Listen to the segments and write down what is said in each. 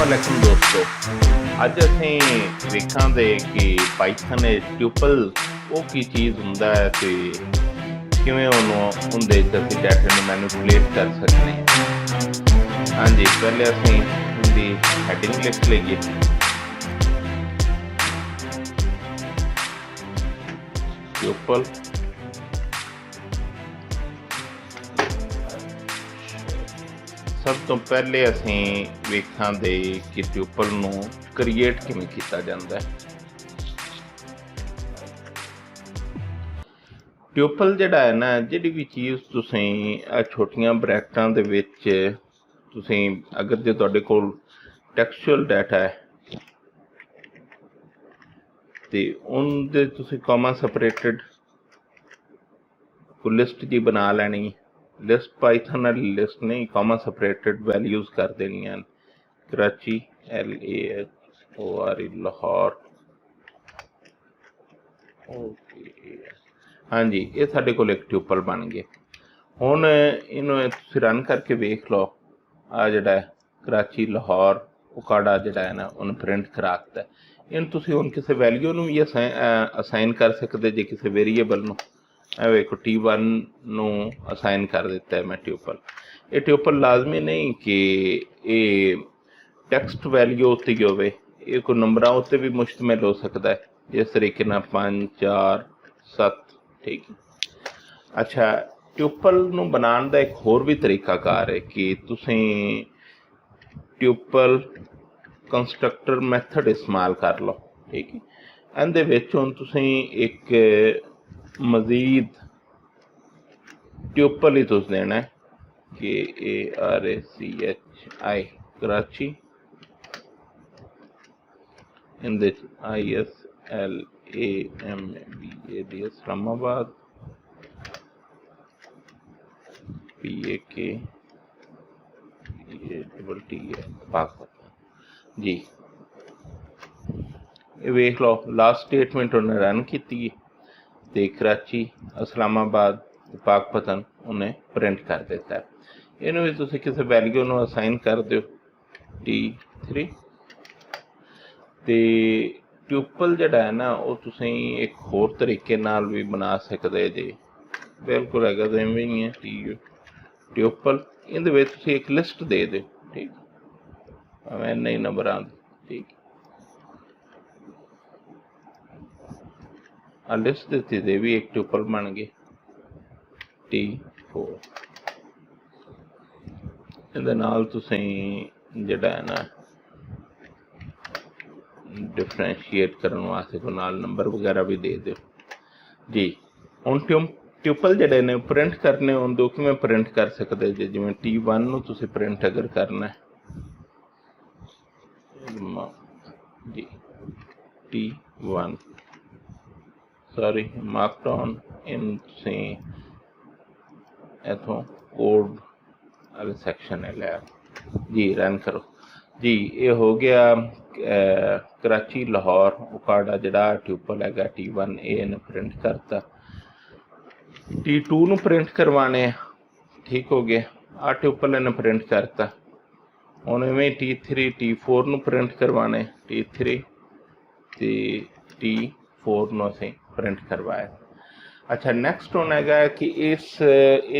अस्सलामुअलैकुम दोस्तों, ਅੱਜ ਅਸੀਂ ਵੇਖਾਂਗੇ ਕਿ ਪਾਈਥਨ ਟਿਊਪਲ ਉਹ ਕੀ ਚੀਜ਼ ਹੁੰਦਾ ਹੈ ਤੇ ਕਿਵੇਂ ਉਹਦੇ 'ਚ ਅਸੀਂ ਡਾਟਾ ਨੂੰ ਮੈਨੀਪੂਲੇਟ ਕਰ ਸਕਦੇ ਹਾਂ। ਹਾਂਜੀ, ਪਹਿਲੇ ਅਸੀਂ ਇਹਦੀ ਹੈਡਿੰਗ ਲਿਖ ਲਈਏ। ਟਿਊਪਲ ਸਭ ਤੋਂ ਪਹਿਲੇ ਅਸੀਂ ਵੇਖਾਂਗੇ ਕਿ ਟਿਊਪਲ ਨੂੰ ਕ੍ਰੀਏਟ ਕਿਵੇਂ ਕੀਤਾ ਜਾਂਦਾ ਹੈ। ਟਿਊਪਲ ਜਿਹੜਾ ਹੈ ਨਾ, ਜਿਹੜੀ ਵੀ ਚੀਜ਼ ਤੁਸੀਂ ਛੋਟੀਆਂ ਬਰੈਕਟਾਂ ਦੇ ਵਿੱਚ ਤੁਸੀਂ ਅਗਰ ਜੇ ਤੁਹਾਡੇ ਕੋਲ ਟੈਕਸਚੁਅਲ ਡਾਟਾ ਹੈ ਤੇ ਉਹਦੇ ਤੁਸੀਂ ਕਾਮਾ ਸੈਪਰੇਟਡ ਕੋਈ ਲਿਸਟ ਜੀ ਬਣਾ ਲੈਣੀ। ਲਿਸਟ ਪਾਈਥਨ ਵਾਲੀ ਲਿਸਟ ਨਹੀਂ, ਕਾਮਾ ਸੈਪਰੇਟਡ ਵੈਲਿਊਜ਼ ਕਰ ਦੇਣੀਆਂ। ਕਰਾਚੀ LAHORE ਲਾਹੌਰ। ਓਕੇ, ਹਾਂਜੀ, ਇਹ ਸਾਡੇ ਕੋਲ ਇੱਕ ਟਿਊਪਲ ਬਣ ਗਏ। ਹੁਣ ਇਹਨੂੰ ਤੁਸੀਂ ਰਨ ਕਰਕੇ ਵੇਖ ਲਓ। ਆ ਜਿਹੜਾ ਕਰਾਚੀ ਲਾਹੌਰ ਉਕਾੜਾ ਜਿਹੜਾ ਹੈ ਨਾ, ਉਹਨੂੰ ਪ੍ਰਿੰਟ ਕਰਾਤਾ। ਇਹਨੂੰ ਤੁਸੀਂ ਹੁਣ ਕਿਸੇ ਵੈਲਿਊ ਨੂੰ ਵੀ ਅਸਾਈਨ ਕਰ ਸਕਦੇ ਜੇ, ਕਿਸੇ ਵੇਰੀਏਬਲ ਨੂੰ। ਇਹ ਵੇਖੋ T1 ਨੂੰ ਅਸਾਈਨ ਕਰ ਦਿੱਤਾ ਹੈ ਮੈਂ ਟਿਊਪਲ। ਇਹ ਟਿਊਪਲ ਲਾਜ਼ਮੀ ਨਹੀਂ ਕਿ ਇਹ ਟੈਕਸਟ ਵੈਲਿਊ ਉੱਤੇ ਹੀ ਹੋਵੇ, ਇਹ ਕੋਈ ਨੰਬਰਾਂ ਉੱਤੇ ਵੀ ਮੁਸ਼ਤਮਿਲ ਹੋ ਸਕਦਾ ਹੈ, ਜਿਸ ਤਰੀਕੇ ਨਾਲ 5 4 7। ਠੀਕ ਹੈ। ਅੱਛਾ, ਟਿਊਪਲ ਨੂੰ ਬਣਾਉਣ ਦਾ ਇੱਕ ਹੋਰ ਵੀ ਤਰੀਕਾਕਾਰ ਹੈ ਕਿ ਤੁਸੀਂ ਟਿਊਪਲ ਕੰਸਟਰਕਟਰ ਮੈਥਡ ਇਸਤੇਮਾਲ ਕਰ ਲਓ। ਠੀਕ ਹੈ। ਇਹਦੇ ਵਿੱਚ ਹੁਣ ਤੁਸੀਂ ਇੱਕ ਮਜ਼ੀਦ ਟਿਊਪਲ ਹੀ ਤੁਸੀਂ ਦੇਣਾ KARACHI ਕਰਾਚੀ, ਇਹਦੇ ISLAMBAD ਇਸਲਾਮਾਬਾਦ, PAKTTA ਪਾਕਿਸਤਾਨ ਜੀ। ਇਹ ਵੇਖ ਲਓ, ਲਾਸਟ ਸਟੇਟਮੈਂਟ ਉਹਨੇ ਰਨ ਕੀਤੀ ਤੇ ਕਰਾਚੀ, ਇਸਲਾਮਾਬਾਦ ਤੇ ਪਾਕਪਤਨ ਉਹਨੇ ਪ੍ਰਿੰਟ ਕਰ ਦਿੱਤਾ। ਇਹਨੂੰ ਵੀ ਤੁਸੀਂ ਕਿਸੇ ਵੈਲਿਊ ਨੂੰ ਅਸਾਈਨ ਕਰ ਦਿਓ T3। ਤੇ ਟਿਊਪਲ ਜਿਹੜਾ ਹੈ ਨਾ, ਉਹ ਤੁਸੀਂ ਇੱਕ ਹੋਰ ਤਰੀਕੇ ਨਾਲ ਵੀ ਬਣਾ ਸਕਦੇ ਜੇ। ਬਿਲਕੁਲ ਹੈਗਾ ਤਾਂ ਇਵੇਂ ਹੀ ਹੈ ਟਿਊਪਲ। ਇਹਦੇ ਵਿੱਚ ਤੁਸੀਂ ਇੱਕ ਲਿਸਟ ਦੇ ਦਿਓ। ਠੀਕ, ਭਾਵੇਂ ਇੰਨੇ ਹੀ ਨੰਬਰਾਂ ਦੀ। ਠੀਕ, ਆ ਲਿਸਟ ਦਿੱਤੀ ਤੇ ਵੀ ਇੱਕ ਟਿਊਪਲ ਬਣ ਗਏ T4। ਇਹਦੇ ਨਾਲ ਤੁਸੀਂ ਜਿਹੜਾ ਹੈ ਨਾ ਡਿਫਰੈਂਸ਼ੀਏਟ ਕਰਨ ਵਾਸਤੇ ਕੋਈ ਨਾਲ ਨੰਬਰ ਵਗੈਰਾ ਵੀ ਦੇ ਦਿਓ ਜੀ। ਹੁਣ ਟਿਊਪਲ ਜਿਹੜੇ ਨੇ ਪ੍ਰਿੰਟ ਕਰਨੇ ਹੁੰਦੇ, ਉਹ ਕਿਵੇਂ ਪ੍ਰਿੰਟ ਕਰ ਸਕਦੇ ਜੇ? ਜਿਵੇਂ T1 ਨੂੰ ਤੁਸੀਂ ਪ੍ਰਿੰਟ ਅਗਰ ਕਰਨਾ ਜੀ, T1 ਸੌਰੀ ਮਾਰਕਡਾਊਨ ਇਨ ਤੁਸੀਂ ਇੱਥੋਂ ਕੋਡ ਵਾਲੇ ਸੈਕਸ਼ਨ ਹੈ ਲਿਆ ਜੀ। ਰਨ ਕਰੋ ਜੀ। ਇਹ ਹੋ ਗਿਆ ਕਰਾਚੀ ਲਾਹੌਰ ਉਕਾੜਾ ਜਿਹੜਾ ਟਿਊਪਲ ਹੈਗਾ T1, ਇਹ ਇਹਨੇ ਪ੍ਰਿੰਟ ਕਰਤਾ। T2 ਨੂੰ ਪ੍ਰਿੰਟ ਕਰਵਾਣੇ ਆ। ਠੀਕ ਹੋ ਗਿਆ, ਆਹ ਟਿਊਪਲ ਇਹਨੇ ਪ੍ਰਿੰਟ ਕਰਤਾ। ਹੁਣ ਇਵੇਂ T3 T4 ਨੂੰ ਪ੍ਰਿੰਟ ਕਰਵਾਣੇ, T3 ਤੇ T4 ਨੂੰ ਅਸੀਂ ਪ੍ਰਿੰਟ ਕਰਵਾਇਆ। ਅੱਛਾ, ਨੈਕਸਟ ਹੁਣ ਹੈਗਾ ਕਿ ਇਹ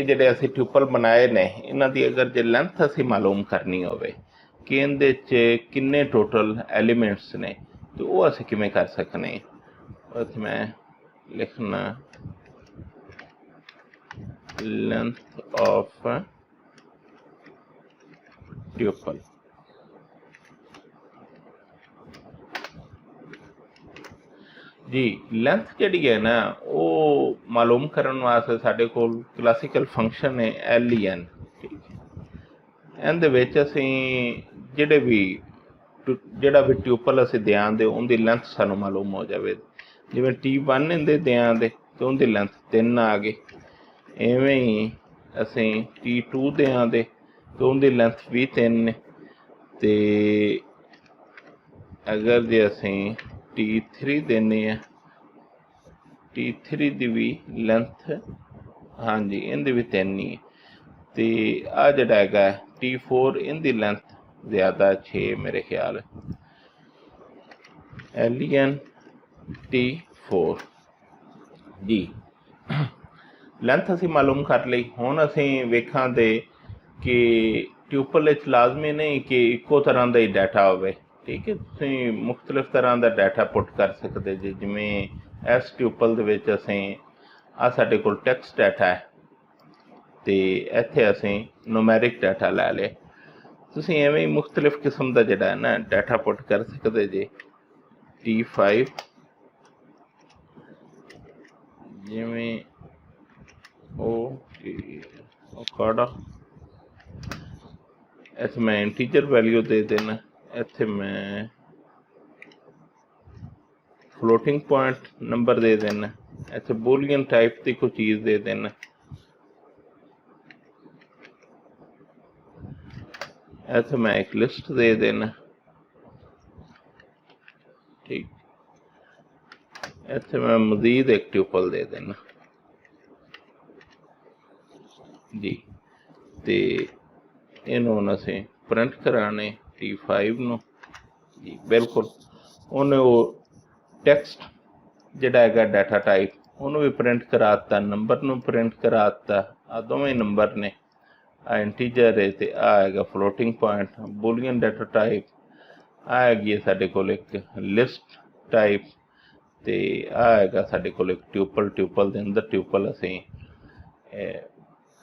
ਜਿਹੜੇ ਅਸੀਂ ਟਿਊਪਲ ਬਣਾਏ ਨੇ, ਇਹਨਾਂ ਦੀ ਅਗਰ ਜੇ ਲੈਂਥ ਅਸੀਂ ਮਾਲੂਮ ਕਰਨੀ ਹੋਵੇ ਕਿ ਇਹਦੇ 'ਚ ਕਿੰਨੇ ਟੋਟਲ ਐਲੀਮੈਂਟਸ ਨੇ, ਤੇ ਉਹ ਅਸੀਂ ਕਿਵੇਂ ਕਰ ਸਕਦੇ? ਉੱਥੇ ਮੈਂ ਲਿਖਣਾ ਲੈਂਥ ਆਫ ਟਿਊਪਲ। ਜੀ, ਲੈਂਥ ਜਿਹੜੀ ਹੈ ਨਾ, ਉਹ ਮਾਲੂਮ ਕਰਨ ਵਾਸਤੇ ਸਾਡੇ ਕੋਲ ਕਲਾਸੀਕਲ ਫੰਕਸ਼ਨ ਹੈ LEN। ਠੀਕ ਹੈ। ਇਹਦੇ ਵਿੱਚ ਅਸੀਂ ਜਿਹੜਾ ਵੀ ਟਿਊਪਲ ਅਸੀਂ ਦਿਆਂਗੇ ਉਹਦੀ ਲੈਂਥ ਸਾਨੂੰ ਮਾਲੂਮ ਹੋ ਜਾਵੇ। ਜਿਵੇਂ T1 ਇਹਦੇ ਦਿਆਂਗੇ ਤੇ ਉਹਦੀ ਲੈਂਥ 3 ਆ ਗਈ। ਇਵੇਂ ਹੀ ਅਸੀਂ T2 ਦਿਆਂਗੇ ਤੇ ਉਹਦੀ ਲੈਂਥ ਵੀ 3 ਨੇ। ਤੇ ਅਗਰ ਜੇ ਅਸੀਂ T3 ਦਿੰਦੇ ਹਾਂ, T3 ਦੀ ਵੀ ਲੈਂਥ ਹਾਂਜੀ ਇਹਦੀ ਵੀ 3 ਹੀ ਹੈ। ਤੇ ਆ ਜਿਹੜਾ ਹੈਗਾ T4 ਇਹਦੀ ਲੈਂਥ ज़्यादा 6 मेरे ख्याल LNT4 जी। ਲੈਂਥ ਅਸੀਂ ਮਾਲੂਮ ਕਰ ਲਈ। ਹੁਣ ਅਸੀਂ ਵੇਖਾਂਗੇ ਕਿ ਟਿਊਪਲ ਵਿੱਚ ਲਾਜ਼ਮੀ ਨਹੀਂ ਕਿ ਇੱਕੋ ਤਰ੍ਹਾਂ ਦਾ ਹੀ ਡਾਟਾ ਹੋਵੇ। ਠੀਕ ਹੈ, ਤੁਸੀਂ ਮੁਖਤਲਿਫ ਤਰ੍ਹਾਂ ਦਾ ਡਾਟਾ ਪੁੱਟ ਕਰ ਸਕਦੇ ਜੀ। ਜਿਵੇਂ ਇਸ ਟਿਊਪਲ ਦੇ ਵਿੱਚ ਅਸੀਂ ਸਾਡੇ ਕੋਲ ਟੈਕਸਟ ਡਾਟਾ ਹੈ ਅਤੇ ਇੱਥੇ ਅਸੀਂ ਨੂਮੈਰਿਕ ਡਾਟਾ ਲੈ ਲਿਆ। ਤੁਸੀਂ ਐਵੇਂ ਹੀ ਮੁਖਤਲਿਫ ਕਿਸਮ ਦਾ ਜਿਹੜਾ ਹੈ ਨਾ ਡਾਟਾ ਪੁੱਟ ਕਰ ਸਕਦੇ ਜੀ। T5 ਜਿਵੇਂ ਕਾੜਾ ਇੱਥੇ ਮੈਂ ਇੰਟੀਜਰ ਵੈਲਿਊ ਦੇ ਦੇਣਾ। ਇੱਥੇ ਮੈਂ ਫਲੋਟਿੰਗ ਪੁਆਇੰਟ ਨੰਬਰ ਦੇ ਦੇਣਾ। ਇੱਥੇ ਬੂਲੀਅਨ ਟਾਈਪ ਦੀ ਕੋਈ ਚੀਜ਼ ਦੇ ਦੇਣਾ। ਇੱਥੇ ਮੈਂ ਇੱਕ ਲਿਸਟ ਦੇ ਦੇਣਾ। ਠੀਕ, ਇੱਥੇ ਮੈਂ ਮਜ਼ੀਦ ਇੱਕ ਟਿਊਪਲ ਦੇ ਦੇਣਾ ਜੀ। ਅਤੇ ਇਹਨੂੰ ਹੁਣ ਅਸੀਂ ਪ੍ਰਿੰਟ ਕਰਾਣੇ T5 ਨੂੰ ਜੀ। ਬਿਲਕੁਲ ਉਹਨੇ ਉਹ ਟੈਕਸਟ ਜਿਹੜਾ ਹੈਗਾ ਡਾਟਾ ਟਾਈਪ ਉਹਨੂੰ ਵੀ ਪ੍ਰਿੰਟ ਕਰਾ ਦਿੱਤਾ, ਨੰਬਰ ਨੂੰ ਪ੍ਰਿੰਟ ਕਰਾ ਦਿੱਤਾ। ਆ ਦੋਵੇਂ ਨੰਬਰ ਨੇ, ਆ ਇੰਟੀਜਰ ਹੈ ਅਤੇ ਆ ਹੈਗਾ floating point. Boolean data type ਆ ਹੈਗੀ ਹੈ ਸਾਡੇ ਕੋਲ ਇੱਕ ਲਿਸਟ ਟਾਈਪ, ਅਤੇ ਆ ਹੈਗਾ ਸਾਡੇ ਕੋਲ ਇੱਕ ਟਿਊਪਲ। ਟਿਊਪਲ ਦੇ ਅੰਦਰ ਟਿਊਪਲ ਅਸੀਂ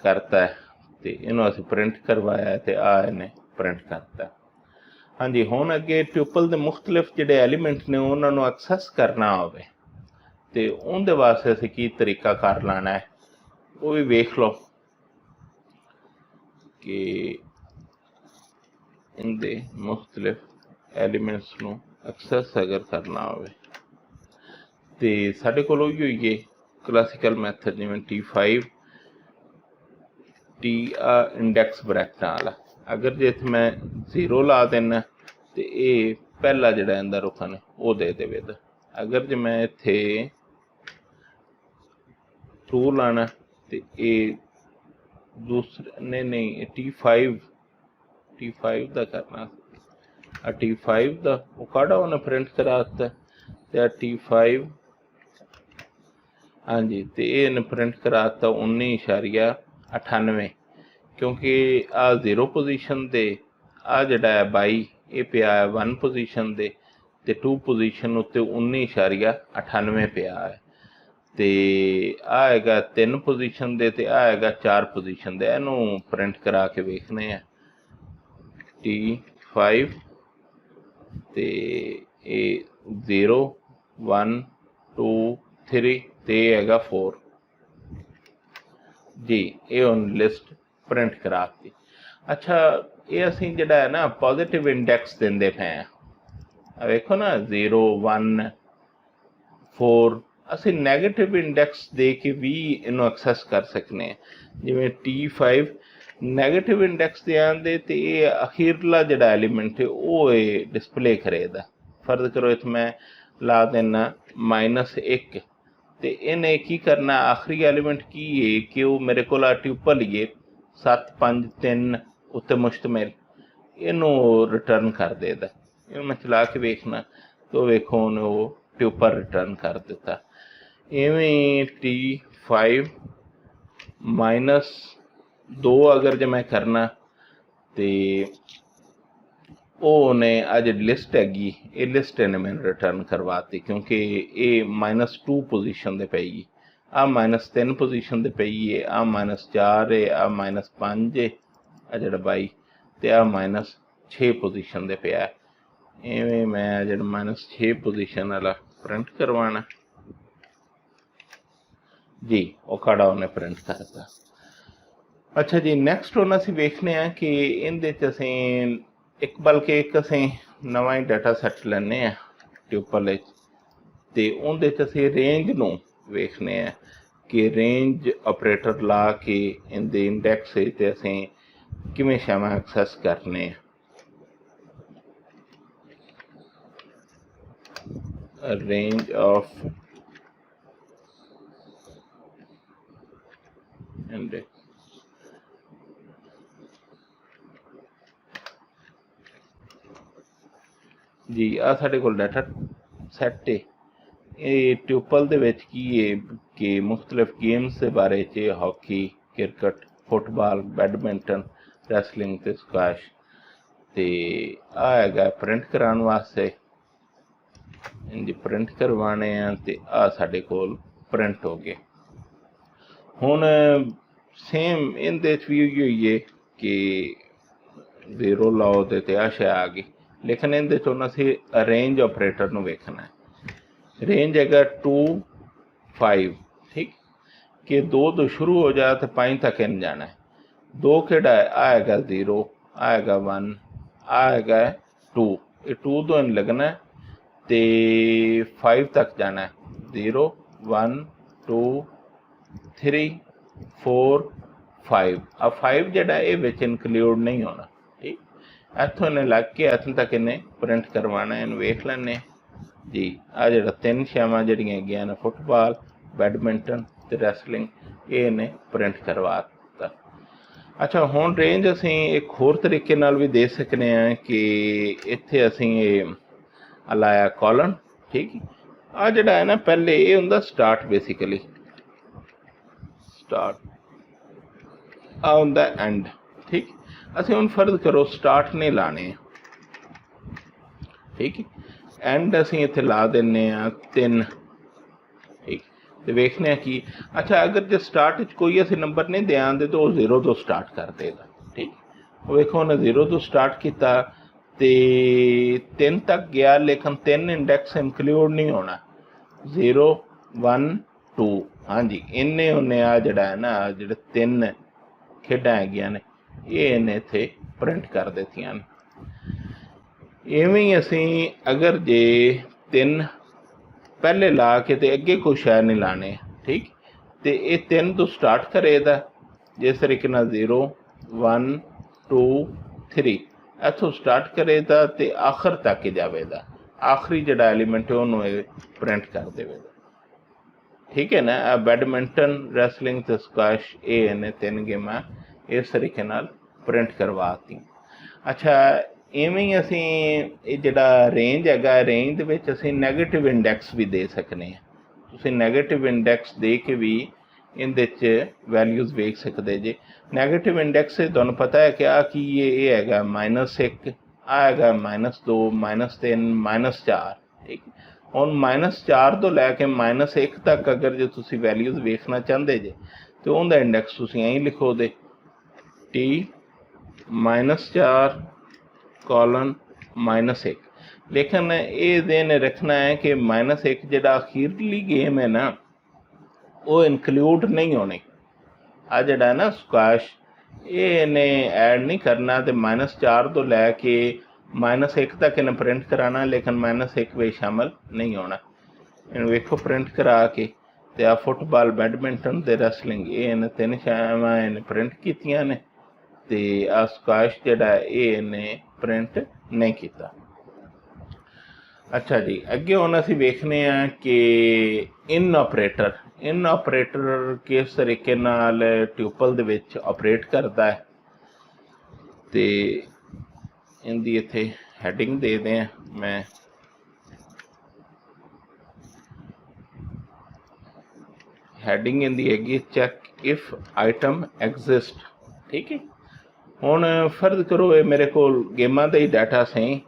ਕਰਤਾ ਅਤੇ ਇਹਨੂੰ ਅਸੀਂ ਪ੍ਰਿੰਟ ਕਰਵਾਇਆ ਅਤੇ ਆ ਇਹਨੇ ਪ੍ਰਿੰਟ ਕਰਤਾ। ਹਾਂਜੀ, ਹੁਣ ਅੱਗੇ ਟਿਊਪਲ ਦੇ ਮੁਖਤਲਿਫ ਜਿਹੜੇ ਐਲੀਮੈਂਟ ਨੇ ਉਹਨਾਂ ਨੂੰ ਐਕਸੈਸ ਕਰਨਾ ਹੋਵੇ ਅਤੇ ਉਹਦੇ ਵਾਸਤੇ ਅਸੀਂ ਕੀ ਤਰੀਕਾ ਕਰ ਲੈਣਾ ਹੈ ਉਹ ਵੀ ਵੇਖ ਲਓ ਕਿ ਇਹਦੇ ਮੁਖਤਲਿਫ ਐਲੀਮੈਂਟਸ ਨੂੰ ਐਕਸੈਸ ਅਗਰ ਕਰਨਾ ਹੋਵੇ ਅਤੇ ਸਾਡੇ ਕੋਲ ਉਹੀ ਹੋਈ ਹੈ ਕਲਾਸੀਕਲ ਮੈਥਡ। ਜਿਵੇਂ T5 ਇੰਡੈਕਸ ਬਰੈਕਟਾਂ ਵਾਲਾ, ਅਗਰ ਜੇ ਇੱਥੇ ਮੈਂ 0 ਲਾ ਦੇਣਾ ਅਤੇ ਇਹ ਪਹਿਲਾ ਜਿਹੜਾ ਇਹਦਾ ਰੁਕਨ ਹੈ ਉਹ ਦੇ ਦੇਵੇਗਾ। ਅਗਰ ਜੇ ਮੈਂ ਇੱਥੇ 2 ਲਾਣਾ ਅਤੇ ਇਹ ਦੂਸਰੇ ਨਹੀਂ T5 ਦਾ ਕਰਨਾ। ਆ T5 ਦਾ ਉਹ ਕਾੜਾ ਉਹਨੇ ਪ੍ਰਿੰਟ ਕਰਾ ਦਿੱਤਾ ਅਤੇ ਆ T5 ਹਾਂਜੀ, ਅਤੇ ਇਹ ਇਹਨੇ ਪ੍ਰਿੰਟ ਕਰਾ ਦਿੱਤਾ 19.98 ਕਿਉਂਕਿ ਆ 0 ਪੋਜੀਸ਼ਨ ਦੇ ਆ ਜਿਹੜਾ ਹੈ 22 ਇਹ ਪਿਆ ਹੈ 1 ਪੋਜੀਸ਼ਨ ਦੇ ਅਤੇ 2 ਪੋਜੀਸ਼ਨ ਉੱਤੇ 19.98 ਪਿਆ ਹੈ ਅਤੇ ਆ ਹੈਗਾ 3 ਪੋਜੀਸ਼ਨ ਦੇ ਅਤੇ ਆ ਹੈਗਾ 4 ਪੋਜੀਸ਼ਨ ਦੇ। ਇਹਨੂੰ ਪ੍ਰਿੰਟ ਕਰਾ ਕੇ ਵੇਖਦੇ ਹਾਂ T5 ਅਤੇ ਇਹ 0 1 2 3 ਅਤੇ ਇਹ ਹੈਗਾ 4 ਜੀ। ਇਹ ਹੁਣ ਲਿਸਟ ਪ੍ਰਿੰਟ ਕਰਾ ਦਿੱਤੀ। ਅੱਛਾ, ਇਹ ਅਸੀਂ ਜਿਹੜਾ ਹੈ ਨਾ ਪੋਜ਼ੀਟਿਵ ਇੰਡੈਕਸ ਦਿੰਦੇ ਪਏ ਹਾਂ। ਵੇਖੋ ਨਾ 0 1 4 ਅਸੀਂ ਨੈਗੇਟਿਵ ਇੰਡੈਕਸ ਦੇ ਕੇ ਵੀ ਇਹਨੂੰ ਐਕਸੈਸ ਕਰ ਸਕਦੇ ਹਾਂ। ਜਿਵੇਂ T5 ਨੈਗੇਟਿਵ ਇੰਡੈਕਸ ਦੇ ਆਉਂਦੇ ਅਤੇ ਇਹ ਅਖੀਰਲਾ ਜਿਹੜਾ ਐਲੀਮੈਂਟ ਹੈ ਉਹ ਇਹ ਡਿਸਪਲੇ ਕਰੇਗਾ। ਫਰਜ਼ ਕਰੋ ਇੱਥੇ ਮੈਂ ਲਾ ਦੇਣਾ -1 ਅਤੇ ਇਹਨੇ ਕੀ ਕਰਨਾ, ਆਖਰੀ ਐਲੀਮੈਂਟ ਕੀ ਹੈ ਕਿ ਉਹ ਮੇਰੇ ਕੋਲ ਆ ਟਿਊਪਲ ਹੀ ਹੈ 7 5 3 ਉੱਤੇ ਮੁਸ਼ਤਮਿਲ, ਇਹਨੂੰ ਰਿਟਰਨ ਕਰ ਦੇਦਾ। ਇਹਨੂੰ ਮੈਂ ਚਲਾ ਕੇ ਵੇਖਣਾ ਤਾਂ ਵੇਖੋ ਉਹਨੇ ਉਹ ਟਿਊਪਲ ਰਿਟਰਨ ਕਰ ਦਿੱਤਾ। ਇਵੇਂ T5 -2 ਅਗਰ ਜੇ ਮੈਂ ਕਰਨਾ ਅਤੇ ਉਹਨੇ ਆ ਜਿਹੜੀ ਲਿਸਟ ਹੈਗੀ ਇਹ ਲਿਸਟ ਇਹਨੇ ਮੈਨੂੰ ਰਿਟਰਨ ਕਰਵਾ ਦਿੱਤੀ ਕਿਉਂਕਿ ਇਹ -2 ਪੋਜੀਸ਼ਨ 'ਤੇ ਪਈ। ਆ -3 ਪੋਜੀਸ਼ਨ 'ਤੇ ਪਈ ਹੈ, ਆ -4 ਹੈ, ਆ -5 ਹੈ, ਆ ਜਿਹੜਾ 22 ਅਤੇ ਆ -6 ਪੋਜੀਸ਼ਨ 'ਤੇ ਪਿਆ। ਇਵੇਂ ਮੈਂ ਜਿਹੜਾ -6 ਪੋਜੀਸ਼ਨ ਵਾਲਾ ਪ੍ਰਿੰਟ ਕਰਵਾਉਣਾ ਜੀ। ਉਹ ਕਾੜਾ ਉਹਨੇ ਪ੍ਰਿੰਟ ਕਰਤਾ। ਅੱਛਾ ਜੀ, ਨੈਕਸਟ ਹੁਣ ਅਸੀਂ ਵੇਖਦੇ ਹਾਂ ਕਿ ਇਹਦੇ 'ਚ ਅਸੀਂ ਬਲਕਿ ਇੱਕ ਅਸੀਂ ਨਵਾਂ ਹੀ ਡਾਟਾ ਸੈੱਟ ਲੈਂਦੇ ਹਾਂ ਟਿਊਪਲ ਵਿੱਚ ਅਤੇ ਉਹਦੇ 'ਚ ਅਸੀਂ ਰੇਂਜ ਨੂੰ ਵੇਖਦੇ ਹਾਂ ਕਿ ਰੇਂਜ ਆਪਰੇਟਰ ਲਾ ਕੇ ਇਹਦੇ ਇੰਡੈਕਸ 'ਤੇ ਅਸੀਂ ਕਿਵੇਂ ਸ਼ਾਵਾਂ ਐਕਸੈਸ ਕਰਨੇ ਆ। ਰੇਂਜ ਆਫ ਇੰਡੈਕਸ जी आ साडे कोल डाटा सैट है। ये ट्यूपल दे विच की है कि मुख्तलिफ गेम्स के बारे च hockey, cricket, football, badminton, wrestling ते स्क्वैश। ते आ हैगा प्रिंट कराने वास्ते, इंज प्रिंट करवाने हैं ते आ साडे कोल प्रिंट हो गए। हुण सेम इहदे च भी उही होई है कि जीरो लाओ ते आ शै आ गई, लेकिन इहदे च हुण असीं रेंज ऑपरेटर नूं वेखना है। रेंज हैगा 2 5, ठीक, कि 2 तो शुरू हो जाए तो 5 तक इन जाना है। 2 किहड़ा है, आ हैगा 0, आ हैगा 1, आ हैगा 2, ये 2 तो इन लगना है ते 5 तक जाना है। 0 1 2 3 4 5। अब 5 जिहड़ा ये विच इनकलूड नहीं होना, ठीक। इत्थों इन्हें लग के इत्थों तक इन्हें प्रिंट करवाना, इन्हें वेख लैने जी। आ जिहड़ा 3 छावां जिहड़ियां हैगियां ने फुटबॉल, बैडमिंटन ते रैसलिंग, ये इन्हें प्रिंट करवा दित्ता। अच्छा, हुण रेंज असीं एक होर तरीके नाल भी दे सकने हैं कि इत्थे असीं ये लाया कॉलन, ठीक। आ जिहड़ा है ना पहले ये हुंदा स्टार्ट, बेसिकली स्टार्ट, आ हुंदा एंड, ठीक। असीं हुण फर्ज करो स्टार्ट नहीं लाने, ठीक। एंड असीं इत्थे ला दिंने आ 3, ठीक। तो वेखने की, अच्छा अगर जो स्टार्ट च कोई असीं नंबर नहीं देंगे तो वो 0 तो स्टार्ट कर देगा, ठीक। वेखो उन्हें 0 तो स्टार्ट किया तो 3 तक गया, लेकिन 3 इंडैक्स इंकलूड नहीं होना। 0 1 2, हाँ जी, इन्हें उन्हें आ जड़ा है ना, जो 3 खेडा है ने, ये इन्हें इत्थे प्रिंट कर दित्तियां ने। इवें ही असीं अगर जे 3 पहले ला के ते अगे कोई शै नहीं लाने, ठीक। तो ये 3 तो स्टार्ट करेगा जिस तरीके नाल 0 1 2 3 इथों स्टार्ट करेगा तो आखिर तक ही जाएगा, आखिरी जिहड़ा एलीमेंट है उन्होंने प्रिंट कर देगा, ठीक है ना। बैडमिंटन, रैसलिंग ते स्क्वैश, ये इन्हें 3 गेमां इस तरीके नाल प्रिंट करवाती। अच्छा, इवें ही असीं ये जिहड़ा रेंज हैगा, रेंज दे विच असीं नैगेटिव इंडैक्स भी दे सकने हैं। तुसीं नैगेटिव इंडैक्स दे के भी इहदे च वैल्यूज़ वेख सकदे जे। नैगेटिव इंडैक्स से तुहानूं पता है कि आ की ये हैगा -1, आ हैगा -2 -3 -4, ठीक। हुण -4 तो लैके -1 तक अगर जो तुसीं वैल्यूज़ वेखना चाहते जे तो उहदा इंडैक्स तुसीं ऐं लिखो दे T -4 कॉलन -1। लेकिन ये देन रखना है कि -1 जिहड़ा अखीरली गेम है ना वो इनकलूड नहीं होनी। आ जिहड़ा है ना स्क्वैश, ये इन्हें ऐड नहीं करना, तो -4 तो लैके -1 तक इन्हें प्रिंट कराना, लेकिन -1 भी शामिल नहीं होना। इन्हें वेखो प्रिंट करा के, तो आ फुटबॉल, बैडमिंटन ते रैसलिंग, ये इन्हें 3 छावां इन्हें प्रिंट कीतियां ने, ते आ स्क्वैश जिहड़ा ये इन्हें प्रिंट नहीं किया। अच्छा जी, अगे हुण असीं वेखने आ कि इन ऑपरेटर किस तरीके नाल ट्यूपल दे विच ऑपरेट करता है। तो इनदी इत्थे हैडिंग दे दें मैं, हैडिंग इनदी हैगी चैक इफ आइटम एग्जिस्ट, ठीक है। हुण फर्ज करो ये मेरे को गेमां दा ही डाटा सही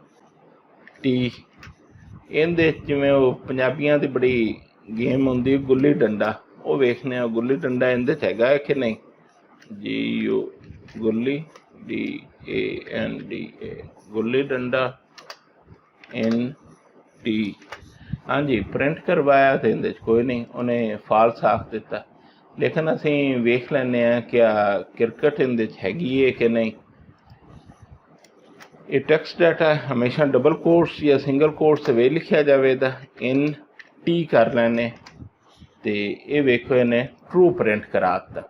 टी, इहदे जिवें वो पंजाबियां दी बड़ी गेम हुंदी गुल्ली डंडा, वो वेखने गुल्ली डंडा इहदे च हैगा कि नहीं। GU गुल्ली DANDA, गुल्ली डंडा NT, हाँ जी, प्रिंट करवाया तो इहदे च कोई नहीं, उन्हें फाल्स आख दिता। लेकिन असीं वेख लैने आ क्या क्रिकेट इहदे च हैगी है कि नहीं। ये टैक्स्ट डाटा हमेशा डबल कोट्स या सिंगल कोट्स से वे लिखा जाएगा। NT कर लैने तो ये वेखो इन्हें ट्रू प्रिंट कराता।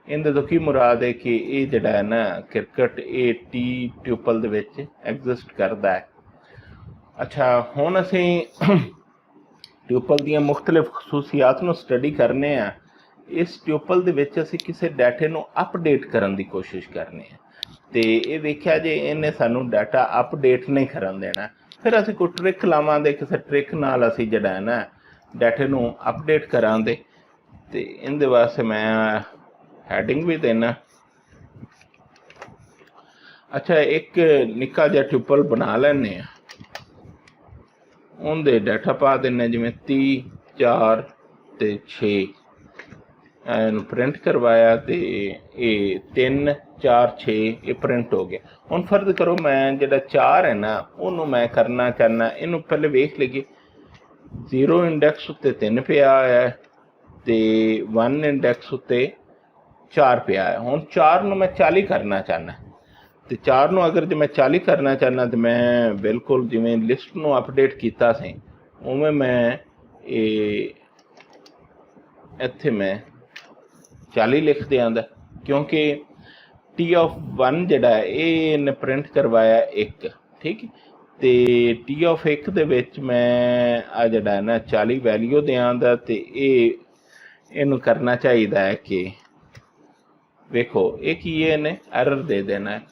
इनदे तो की मुराद है कि ये जिहड़ा है ना क्रिकेट, ये T tuple they which exist करता है। अच्छा, हुण असीं ट्यूपल दीयां मुख्तलिफ खसूसियात नूं स्टडी करने आ। इस ट्यूपल दे विच असीं किसी डाटे नूं अपडेट करन दी कोशिश करने आ, तो ये वेख्या जे इन्हें सानूं डाटा अपडेट नहीं करन देना। फिर असीं कोई ट्रिक लावांगे, किसी ट्रिक नाल असीं जिहड़ा है ना डाटे नूं अपडेट करांगे। तो इहदे वास्ते मैं हैडिंग भी देना। अच्छा, एक निक्का जिहा ट्यूपल बना लैने आ, उनदे डाटा पा देने जिवें 30, 4 ते 6 प्रिंट करवाया तो ये 3, 4, 6 ये प्रिंट हो गया। हुण फर्ज करो मैं जिहड़ा 4 है ना उन्होंने मैं करना चाहना, इनू पहले वेख लीजिए 0 इंडैक्स उत्ते 3 पिया है तो 1 इंडैक्स उत्ते 4 पिया है। हुण 4 नूं मैं 40 करना चाहना, तो 4 नूं अगर जो मैं 40 करना चाहना तो मैं बिल्कुल जिवें लिस्ट नूं अपडेट कीता सी उवें मैं इत्थे मैं 40 लिख दियांदा, क्योंकि T(1) जिहड़ा है ये इन्हें प्रिंट करवाया 1, ठीक। तो T(1) दे विच मैं आ जिहड़ा है ना 40 वैल्यू दियांदा, तो इनू करना चाहिए है कि वेखो ये की है, इन्हें एरर दे देना है।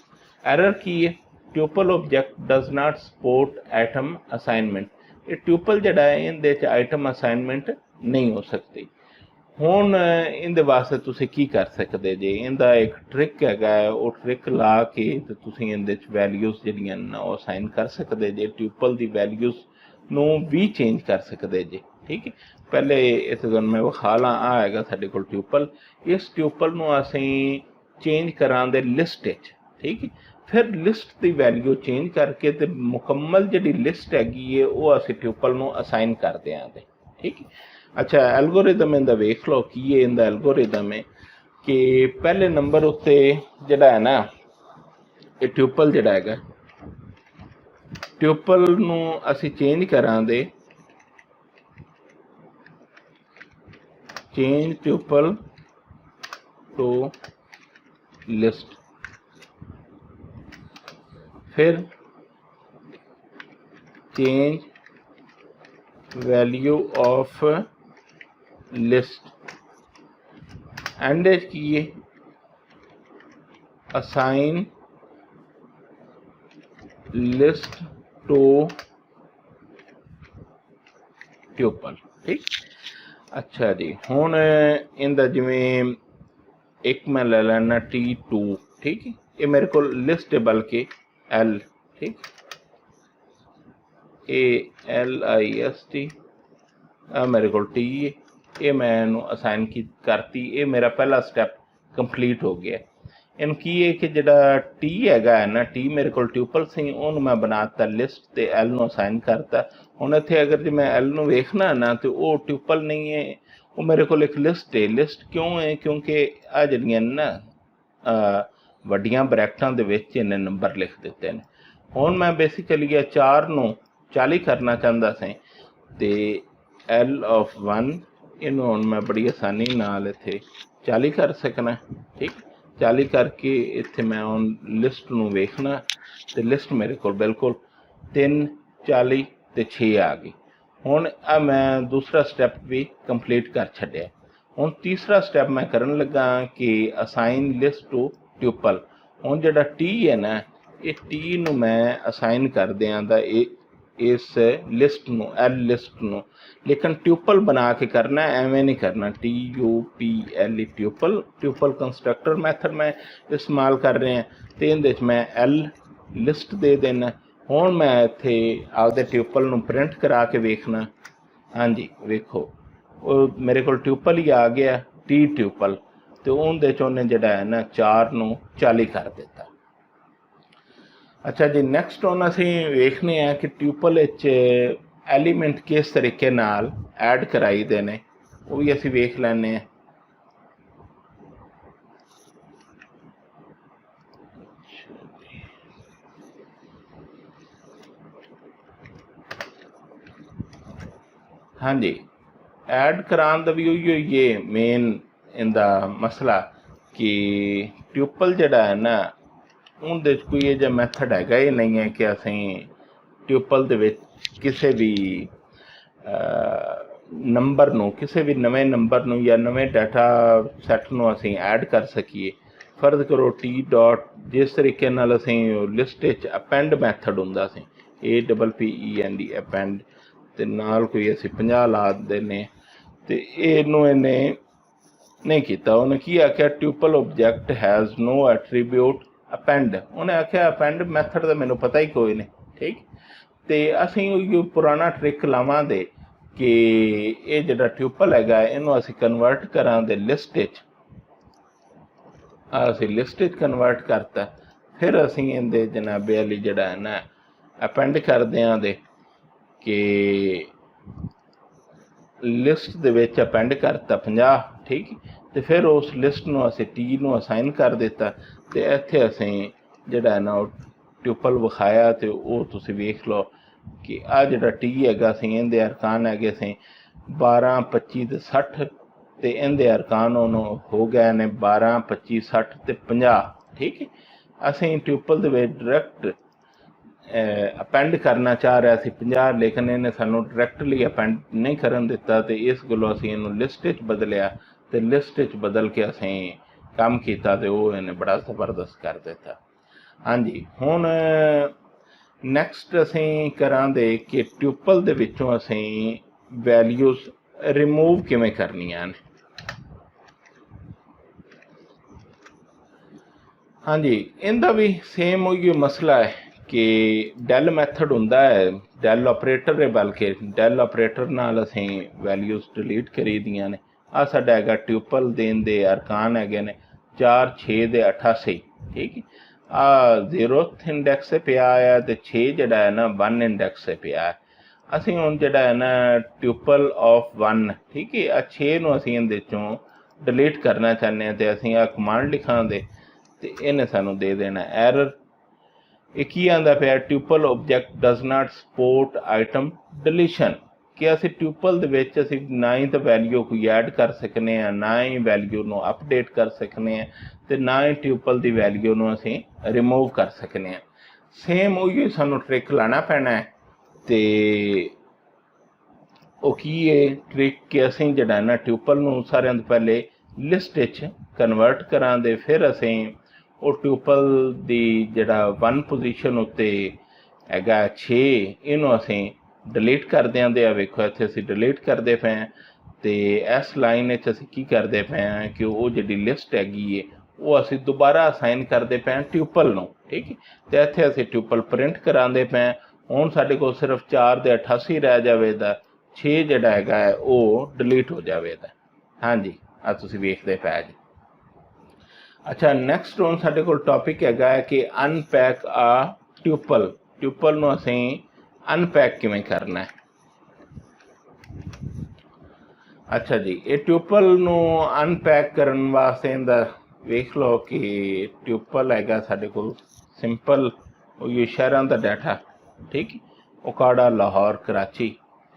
एरर की है, tuple object does not support item assignment. ये ट्यूपल जिहड़ा है इहदे च आइटम असाइनमेंट नहीं हो सकती। हुण इहदे वास्ते तुसीं की कर सकदे जे, इहदा एक ट्रिक हैगा, वो ट्रिक ला के ते तुसीं इहदे च वैल्यूज़ जिहड़ियां न वो असाइन कर सकदे जे, ट्यूपल दी वैल्यूज़ नूं भी चेंज कर सकदे जे, ठीक है। पहले इस गल मैं विखा ला, आ हैगा साडे कोल ट्यूपल, इस ट्यूपल नूं असीं चेंज करांदे लिस्ट विच, ठीक है। फिर लिस्ट की वैल्यू चेंज करके तो मुकम्मल जी लिस्ट हैगी वो असीं ट्यूपल नूं असाइन कर देंगे, ठीक है। अच्छा, एल्गोरिदम इहदा वेख लो की है। इहदा एल्गोरिदम है कि पहले नंबर उत्ते जिहड़ा है ना ये ट्यूपल जिहड़ा हैगा, ट्यूपल नूं असीं चेंज करांगे, चेंज ट्यूपल टू लिस्ट, फिर change value of list, and की है असाइन लिस्ट टू ट्यूपल, ठीक। अच्छा जी, हुण इहदा जिवें एक मैं ले लेना T2, ठीक है। ये मेरे को लिस्ट है बल्कि L, ठीक, ALIST मेरे को T है, ये मैं असाइन की करती, ये मेरा पहला स्टैप कंप्लीट हो गया। इन की है कि जिहड़ा T हैगा है ना, T मेरे को ट्यूपल सी उन्होंने मैं बनाता लिस्ट ते L नूं असाइन करता। हुण इत्थे अगर जो मैं L नूं वेखना ना तो वो ट्यूपल नहीं है, वो मेरे को एक लिस्ट है। लिस्ट क्यों है? क्योंकि आ जिहड़ियां ना वड्डियां ब्रैकटां दे विच इन्हें नंबर लिख दिते हैं। हुण मैं बेसिकली 4 नूं 40 करना चाहता सी तो L(1) इनू हुण मैं बड़ी आसानी नाल इत्थे 40 कर सकना, ठीक। 40 करके इत्थे मैं हुण लिस्ट नूं वेखना तो लिस्ट मेरे को बिल्कुल 3, 40 ते 6 आ गई। हुण आ मैं दूसरा स्टैप भी कंप्लीट कर छड्डिया। हुण तीसरा स्टैप मैं करन लगा कि असाइन लिस्ट टू ट्यूपल। हुण जिहड़ा T है ना, ये T नूं मैं असाइन कर दियांदा इस लिस्ट नूं, L लिस्ट नूं, लेकिन ट्यूपल बना के करना, एवें नहीं करना। TUPL tuple, tuple constructor method मैं इस्तेमाल कर रहे हैं तो इहदे च मैं L लिस्ट दे देना। हुण मैं इत्थे आपदे ट्यूपल नूं प्रिंट करा के वेखना, हाँ जी वेखो वो मेरे को ट्यूपल ही आ गया T ट्यूपल, तो उहदे च उहने जिहड़ा है ना 4 नूं 40 कर दिता। अच्छा जी, नैक्सट हुण असीं वेखने हैं कि ट्यूपल विच एलीमेंट किस तरीके नाल ऐड कराई दे ने, वो भी असीं वेख लैने हैं। हाँ जी, ऐड कराने का भी उही है मेन इनका मसला कि ट्यूपल जिहड़ा है ना उहदे च कोई इहो मैथड हैगा ही नहीं है कि असीं ट्यूपल दे विच किसी भी नंबर नूं, किसी भी नवे नंबर नूं या नवे डाटा सैट नूं असीं ऐड कर सकीए। फर्ज करो T डॉट जिस तरीके नाल असीं लिस्ट विच अपेंड मैथड हुंदा सी, APPEND append ਤੇ ਨਾਲ ਕੋਈ ਅਸੀਂ 50 ਲਾ ਦਿੰਦੇ ਨੇ ਤੇ ਇਹਨੂੰ ਇਹਨੇ नहीं किया। उन्हें की आख्या tuple object has no attribute append. उन्हें आख्या अपैंड मैथड तो मैनू पता ही कोई नहीं। ठीक तो असी पुराना ट्रिक लावांगे कि ये जिहड़ा ट्यूपल हैगा इनू असी कन्वर्ट करांगे लिस्ट विच। असी लिस्ट विच कन्वर्ट करता फिर असी इहदे जनाबे अली जिहड़ा है ना अपैंड कर देंगे कि लिस्ट दे विच अपैंड करता 50। ठीक तो फिर उस लिस्ट नूं असीं टी नूं असाइन कर दिता तो इत्थे असीं जिहड़ा है ना ट्यूपल विखाया तो वो तुसीं वेख लो कि आ जिहड़ा टी हैगा असीं इहदे अरकान हैगे असीं 12 25 ते 60 ते इहदे अरकान उन्हों हो गए ने 12 25 60 ते 50। ठीक है असीं ट्यूपल दे विच डायरैक्ट अपैंड करना चाह रहा सी 50 लेकिन इन्हें सानू डायरैक्टली अपैंड नहीं करन दिता तो इस गलों असीं इहनूं लिस्ट विच बदलिया तो लिस्ट विच बदल के असीं काम किया तो वो इन्हें बड़ा जबरदस्त कर दिता। हाँ जी हुण नैक्सट असीं करांगे कि ट्यूपल दे विचों असीं वैल्यूज़ रिमूव किवें करनियां ने। हाँ जी इनका भी सेम उही मसला है कि डेल मैथड हुंदा है डेल ऑपरेटर है बल्कि डेल ऑपरेटर नाल असीं वैल्यूज़ डिलीट करी दियां ने। आ साडा हैगा ट्यूपल देन दे अरकान हैगे ने 4 6 दे 88। ठीक है आ 0th इंडैक्स से पिया है तो 6 जिहड़ा है ना 1 इंडैक्स से पिया है। असीं हुण जिहड़ा है ना ट्यूपल ऑफ 1 ठीक है आ 6 नूं असीं इहदे चों डिलीट करना चाहते हैं तो असीं आ कमांड लिखांगे तो इन्हें सानू दे देना एरर। ये की आंदा पिया tuple object does not support item deletion कि असी ट्यूपल दे विच असी ना ही तो वैल्यू कोई ऐड कर सकने हैं ना ही वैल्यू नूं अपडेट कर सकने हैं तो ना ही ट्यूपल दी वैल्यू नूं असी रिमूव कर सकने हैं। सेम उही सानू ट्रिक लाना पैना है तो वो की है ट्रिक कि असी जिहड़ा ना ट्यूपल नूं सारिआं तों पहले लिस्ट विच कन्वर्ट करांगे फिर असी वो ट्यूपल दी जिहड़ा 1 पोजीशन उत्ते हैगा 6 इनू असी डिलीट कर देंगे। वेखो इत्थे असी डिलीट करते पे हैं तो इस लाइन असी की करते पे हैं कि वो जी लिस्ट हैगी है वो असी दोबारा असाइन करते पे हैं ट्यूपल नूं। ठीक है तो इत्थे असी ट्यूपल प्रिंट करांदे पे हैं। हुण साडे कोल सिर्फ 4 दे 88 रह जाएगा 6 जिहड़ा हैगा वो डिलीट हो जाएगा। हाँ जी आ तुसीं वेखदे पै जी। अच्छा नैक्सट हुण साडे कोल टॉपिक हैगा कि अनपैक आ ट्यूपल। ट्यूपल नूं असीं अनपैक किवें करना है। अच्छा जी ये ट्यूपल नूं अनपैक करन वास्ते इहदा वेख लो कि ट्यूपल हैगा साडे कोल सिंपल उही शहरां दा डाटा। ठीक ओकाड़ा लाहौर कराची।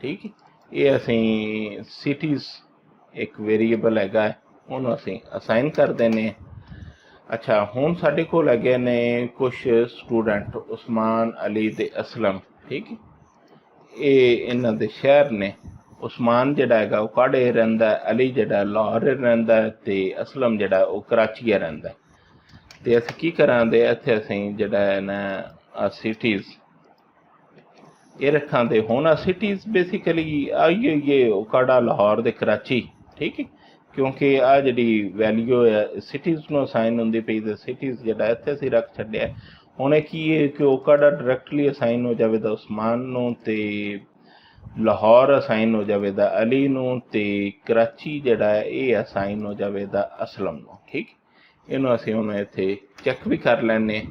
ठीक ये असीं सिटीज़ एक वेरीएबल हैगा उहनूं असीं असाइन कर देने। अच्छा हुण साडे कोल हैगे ने कुछ स्टूडेंट उस्मान अली ते असलम। ठीक ये इन्हां दे शहर ने उस्मान जिहड़ा हैगा वो काड़े रहिंदा अली जिहड़ा लाहौर रहिंदा ते असलम जिहड़ा वो कराची रहिंदा। ते असीं की करांगे इत्थे असीं जिहड़ा है ना सिटीज़ ये रखांगे। हुण आ सिटीज़ बेसिकली आइए ये काड़ा लाहौर दे कराची। ठीक है क्योंकि आ जी वैल्यू है सिटीज़ नूं असाइन होंदी पई तो सिटीज़ जिहड़ा इत्थे असीं रख छड्डिआ। हुण की है कि ओकाड़ा डायरैक्टली असाइन हो जाएगा उस्मान नूं ते लाहौर असाइन हो जाएगा अली नूं ते कराची जिहड़ा है ये असाइन हो जाएगा असलम नूं। ठीक इनू असीं हुण इत्थे चैक भी कर लैने।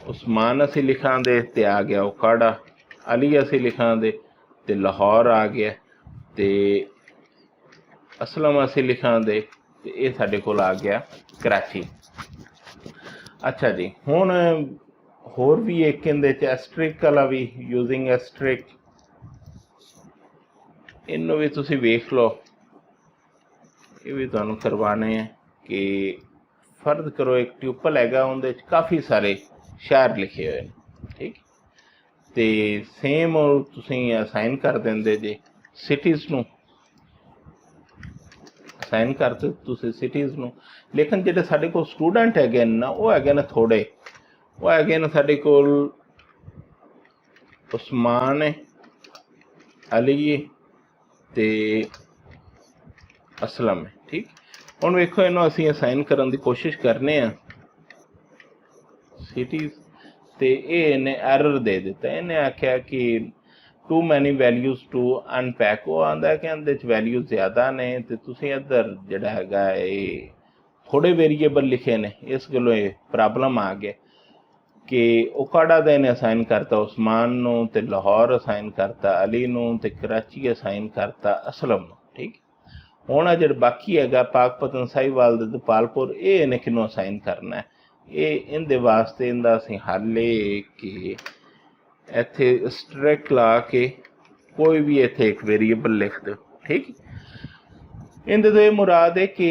उस्मान असीं लिखांगे तो आ गया ओकाड़ा अली असीं लिखांगे तो लाहौर आ गया तो असलम असीं लिखांगे तो ये साडे कोल आ गया कराची। अच्छा जी हुण होर भी एक इहदे च एस्ट्रिक वाला भी यूजिंग एस्ट्रिक इनू भी तुसीं वेख लो। ये भी तुहानूं करवाने हैं कि फर्ज करो एक ट्यूपल हैगा उहदे च काफ़ी सारे शहर लिखे हुए हैं। ठीक तो सेम तुसीं असाइन कर देंगे जे सिटीज़ नूं असाइन करते तुसीं सिटीज़ नूं। लेकिन जिहड़े साडे कोल स्टूडेंट हैगे ना वो हैगे ने थोड़े वो हैगे ने साडे कोल उस्मान है, अली है ते असलम है। ठीक, हुण वेखो इन्हूं असीं असाइन करन दी कोशिश करने आ सिटीज़, ते इन्हें एरर दे दिता। इन्हें आख्या कि too many values to unpack. वो आंदा कि इहदे च वैल्यू ज़्यादा ने ते तुसीं इधर जिहड़ा हैगा थोड़े वेरीएबल लिखे ने, इस गल्लों ये प्रॉब्लम आ गया कि ओकाड़ा दा इन्हें असाइन करता उस्मान नूं ते लाहौर असाइन करता अली नूं ते कराची असाइन करता असलम नूं। ठीक, हुण जिहड़ा बाकी हैगा पाकपतन साहिवाल ते दपालपुर, ये इन्हें किनों असाइन करना है। ये इहदे वास्ते इहदा असीं हल कि इत्थे स्ट्रिक ला के कोई भी इत्थे एक वेरीएबल लिख दो। ठीक, इहदे तो ये मुराद है कि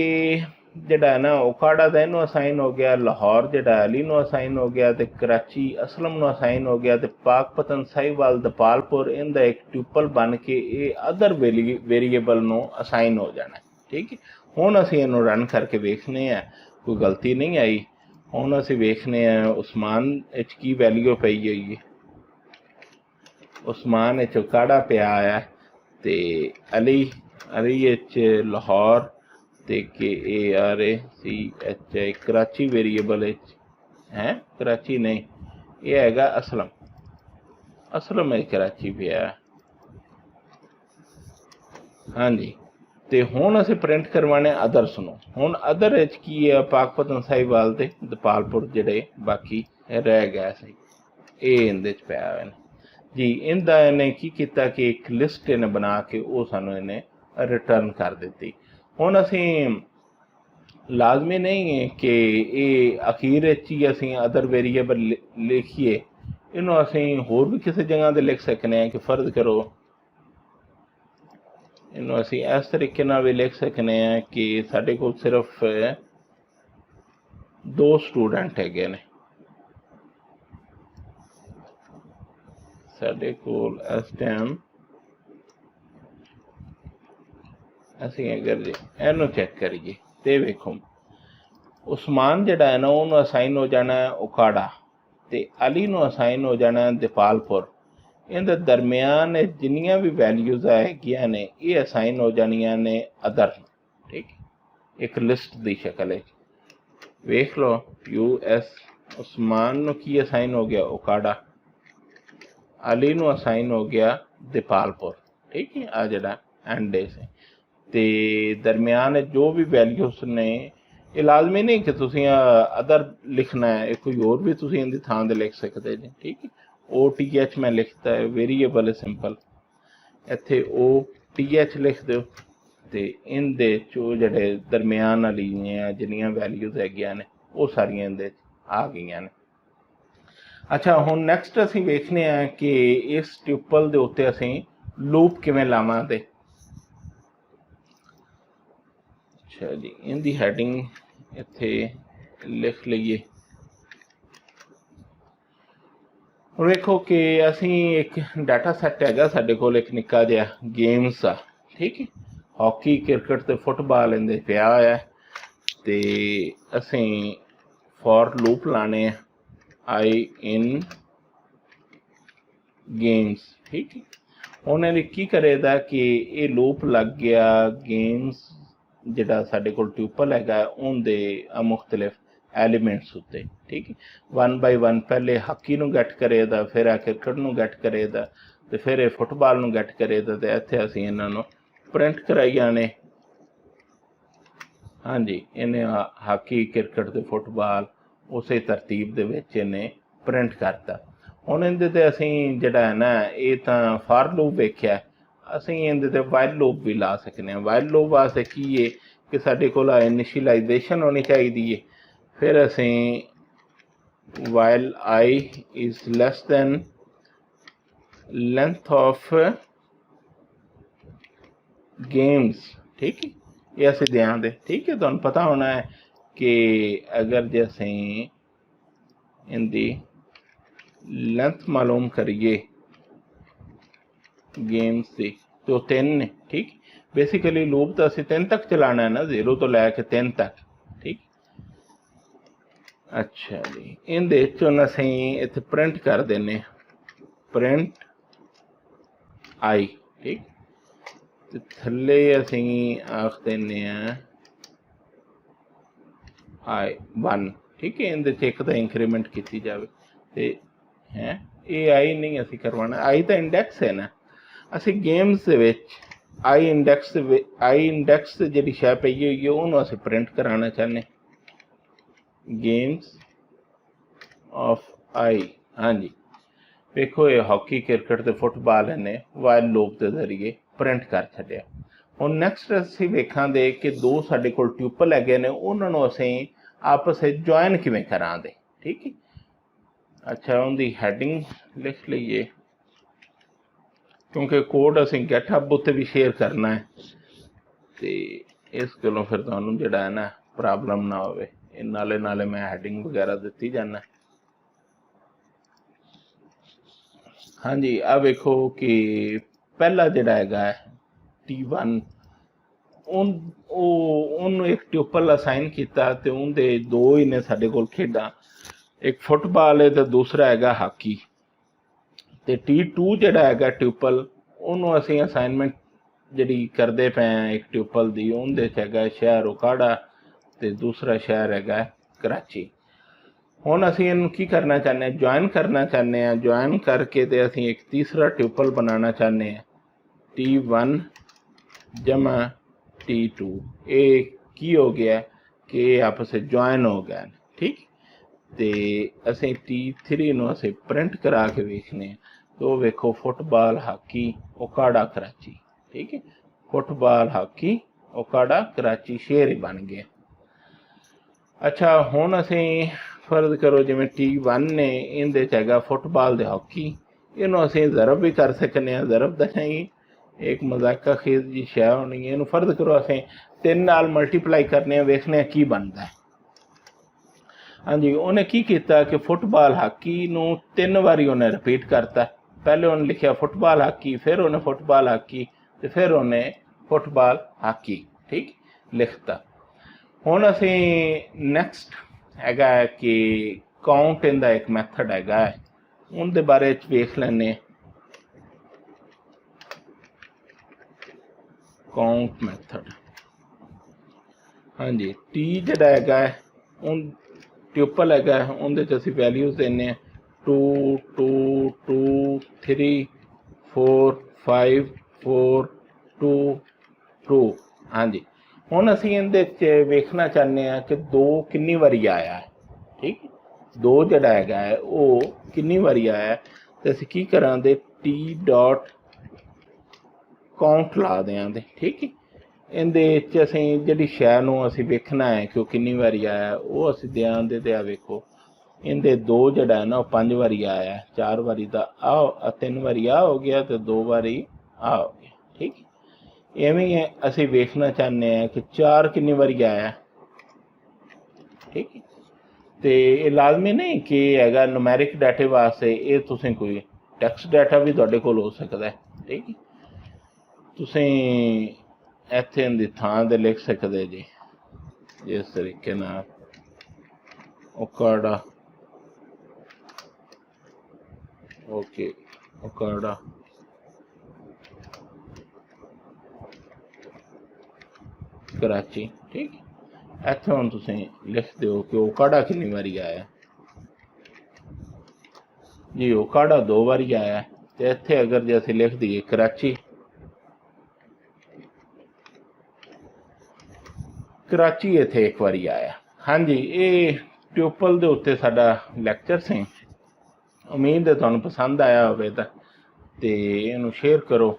जिहड़ा है ना ओकाड़ा दा इहनूं असाइन हो गया, लाहौर जिहड़ा अली नूं असाइन हो गया, ते कराची असलम नूं असाइन हो गया, ते पाकपतन साहिवाल दपालपुर इहदा एक ट्यूपल बन के ये अदर वेरीएबल नूं असाइन हो जाना। ठीक है, हुण असीं इहनूं रन करके वेखने आ कोई गलती नहीं आई। हुण असीं वेखने आ उस्मान विच की वैल्यू पई होई है। उस्मान विच ओकाड़ा पिया आया ते अली विच लाहौर ते KARACHI कराची वेरीएबल है, कराची नहीं, ये हैगा असलम। असलम में कराची भी है। हाँ जी, ते हुण असीं प्रिंट करवाने अदर्स नूं। हुण अदर विच की है पाकपतन साहिवाल ते दपालपुर जिहड़े बाकी रह गए सी, ये इहदे च पिया होए ने जी। इहदा इन्हें की कीता कि एक लिस्ट इन्हें बना के वो सानूं इन्हें रिटर्न कर दित्ती। हुण असीं लाजमी नहीं है कि ये अखीर ही असीं अदर वेरीएबल लिखिए, इनू असीं होर भी किसी जगह ते लिख सकने हैं कि फर्ज करो इनू असीं इस तरीके नाल भी लिख सकने हैं कि साडे कोल सिर्फ 2 स्टूडेंट हैगे ने, साडे कोल इस टाइम असीं अगर इनू चेक करिए तो वेखो उस्मान जिहड़ा है ना उन्होंने असाइन हो जाना है ओकाड़ा ते अली नूं असाइन हो जाना है दपालपुर। इहदे दरमियान जिन्नियां भी वैल्यूज़ हैगियां ने ये असाइन हो जानियां ने अदर। ठीक, एक लिस्ट की शक्ल वेख लो। US उस्मान नूं की असाइन हो गया ओकाड़ा, अली नूं असाइन हो गया दपालपुर। ठीक है, आ जिहड़ा एंड से ते दरमियान जो भी वैल्यूज़ ने ये लाजमी नहीं कि तुसीं अदर लिखना है, कोई और भी तुसीं इहदी थां ते लिख सकते जी। ठीक है, OTH मैं लिखता है वेरीएबल है सिंपल, इत्थे OTH लिख दो ते इहदे चो जिहड़े दरमियान वालियां जिन्नियां वैल्यूज़ हैगियां ने वो सारियां इहदे आ गईयां ने। अच्छा, हुण नैक्सट असीं वेखने आ कि इस ट्यूपल दे उत्ते असीं लूप किवें लावांगे। अच्छा जी, इहदी हैडिंग इत्थे लिख लईए। हुण वेखो कि असीं एक डाटा सैट हैगा साडे कोल एक निक्का जिहा गेम्स आ। ठीक है, हॉकी क्रिकेट ते फुटबाल इहदे पिया होया ते असीं फॉर लूप लाने आई इन गेम्स। ठीक है, हुण इहने की करेदा कि ये लूप लग गया गेम्स जिहड़ा साडे कोल ट्यूपल हैगा उहदे मुख्तलिफ एलीमेंट्स उत्ते। ठीक है, 1 बाय 1 पहले हॉकी नूं गैट करेदा, फिर क्रिकेट नूं गैट करेदा ते फिर ये फुटबाल नूं गैट करेदा ते इत्थे असीं इन्हां नूं प्रिंट कराई जाने। हाँ जी, इन्हें हॉकी क्रिकेट ते फुटबाल उसे तरतीब दे विच इन्हें प्रिंट करता। हुण इहदे ते असीं जिहड़ा है ना ये तां फॉर लूप वेखिआ, असीं इहदे ते वाइल लूप भी ला सकने हैं। वाइल लूप वास्ते की है कि साडे कोल इनिशियलाइजेशन होनी चाहिए है, फिर असीं while I is less than length of games. ठीक है, ये असीं देंगे। ठीक है, तुहानूं पता होना है कि अगर जे असीं इहदी लेंथ मालूम करिए गेम्स की तो 3 ने। ठीक, बेसिकली लूप तो असीं 3 तक चलाना है ना, 0 तो लैके 3 तक। ठीक, अच्छा जी, इहदे चों असीं इत्थे प्रिंट कर देने प्रिंट आई, ठीक। तो थले असी आख देने I1, ठीक है। इहदे च एक तो इंक्रीमेंट की जाए तो है ये आई नहीं असी करवाना, आई तो इंडैक्स है ना। असी गेम्स दे विच आई इंडैक्स जी शै पई हुई है उन्होंने असी प्रिंट कराना चाहते, गेम्स ऑफ आई। हाँ जी, देखो ये हॉकी क्रिकेट ते फुटबॉल इन्हें वाइल लूप के जरिए प्रिंट कर छड्डिया। हुण नैक्सट असीं वेखांगे कि दो साडे कोल ट्यूपल हैगे ने, उन्होंने असीं आपस में ज्वाइन किवें करांगे, ठीक है। अच्छा, उनकी हैडिंग लिख लीए क्योंकि कोड असीं गैटहब उत्ते भी शेयर करना है, तो इस गलों फिर तुहानूं जिहड़ा है ना प्रॉब्लम ना होवे। नाले नाले मैं हैडिंग वगैरह दित्ती जाना। हाँ जी, आ वेखो कि पहला जिहड़ा हैगा T1 ਉਹਨੂੰ एक ट्यूपल असाइन किया तो उनके दो ही ने साडे कोल खेडां, एक फुटबॉल है तो दूसरा हैगा हाकी। तो T2 जिहड़ा हैगा ट्यूपल ਉਹਨੂੰ ਅਸੀਂ असाइनमेंट जिहड़ी करते पे हैं एक ट्यूपल दी, ਉਹਦੇ च हैगा शहर ओकाड़ा तो दूसरा शहर हैगा कराची। हुण असीं इहनूं की करना चाहते हैं, ज्वाइन करना चाहते हैं। ज्वाइन करके तो असीं एक तीसरा ट्यूपल बनाना चाहते हैं, T1 जमा T2। ये की हो गया कि आपस में ज्वाइन हो गए, ठीक। तो असीं T3 नूं असीं प्रिंट करा के वेखने, तो वेखो फुटबॉल हाकी ओकाड़ा कराची, ठीक है। फुटबॉल हाकी ओकाड़ा कराची शेर ही बन गया। अच्छा, हुण असीं फर्ज करो जिवें T1 ने इहदे च हैगा फुटबॉल दे हॉकी, इहनूं असीं ज़रब भी कर सकने हैं। ज़रब दा नहीं एक मजाका खेज जी शै होनी है। इहनूं फर्ज करो असीं 3 नाल मल्टीप्लाई करने, वेखने की बनता है। हाँ जी, उन्हें की किया कि फुटबॉल हाकी नूं 3 बारी उन्हें रिपीट करता। पहले उन्हें लिखा फुटबॉल हाकी, फिर उन्हें फुटबॉल हाकी, तो फिर उन्हें फुटबॉल हाकी, ठीक लिखता। हुण असीं नैक्सट हैगा कि काउंट इनका एक मैथड हैगा, उनके बारे च वेख लैने। काउंट मैथड, हाँ जी, टी जिहड़ा हैगा उन ट्यूपल हैगा उनदे च असीं वैल्यूज़ देने 2 2 2 3 4 5 4 2 2। हाँ जी, हुण असीं इहदे च वेखना चाहते हैं कि 2 कितनी बारी आया है, ठीक। 2 जिहड़ा हैगा वो कितनी बारी आया, तो असीं की करांगे टी डॉट काउंट ला देंगे, ठीक है। इहदे च असीं जिहड़ी शै नूं असीं वेखना है कि वो कितनी बारी आया, वो असीं देंगे। तो आ वेखो इहदे 2 जिहड़ा है ना 5 बारी आया, 4 बारी दा आ 3 बारी आ हो गया, तो 2 बारी आ हो गया, ठीक। इवें असीं वेखना चाहते हैं कि 4 कितनी बारी आया, ठीक है। तो ये लाजमी नहीं कि हैगा न्यूमैरिक डाटे वास्ते, ये तुसीं कोई टैक्सट डाटा भी तुहाडे कोल हो सकता है, ठीक है। तुसीं इत्थे इहदी थां ते लिख सकते जी जिस तरीके नाल ओकाड़ा, ओके ओकाड़ा कराची, ठीक। इत्थे हुण तुसीं लिख दिओ कि ओकाड़ा कितनी बारी आया जी, ओकाड़ा 2 बारी आया। तो इत्थे अगर जे असीं लिख दईए कराची, कराची इत्थे 1 बारी आया। हाँ जी, ये ट्यूपल दे उत्ते साडा लैक्चर से, उम्मीद है तुहानूं पसंद आया होवे तां ते इहनूं शेयर करो,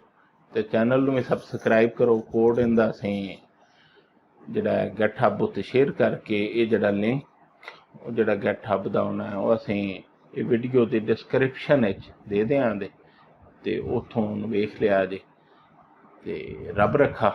तो चैनल नूं भी सबसक्राइब करो। कोड इहदा असीं जिहड़ा गैटहब उत्ते शेयर करके ये जिहड़ा लिंक जिहड़ा गैटहब दा होना है वो असीं ये वीडियो की डिस्क्रिप्शन दे देंगे, तो उत्थों वेख लिया जे। ते रब रखा।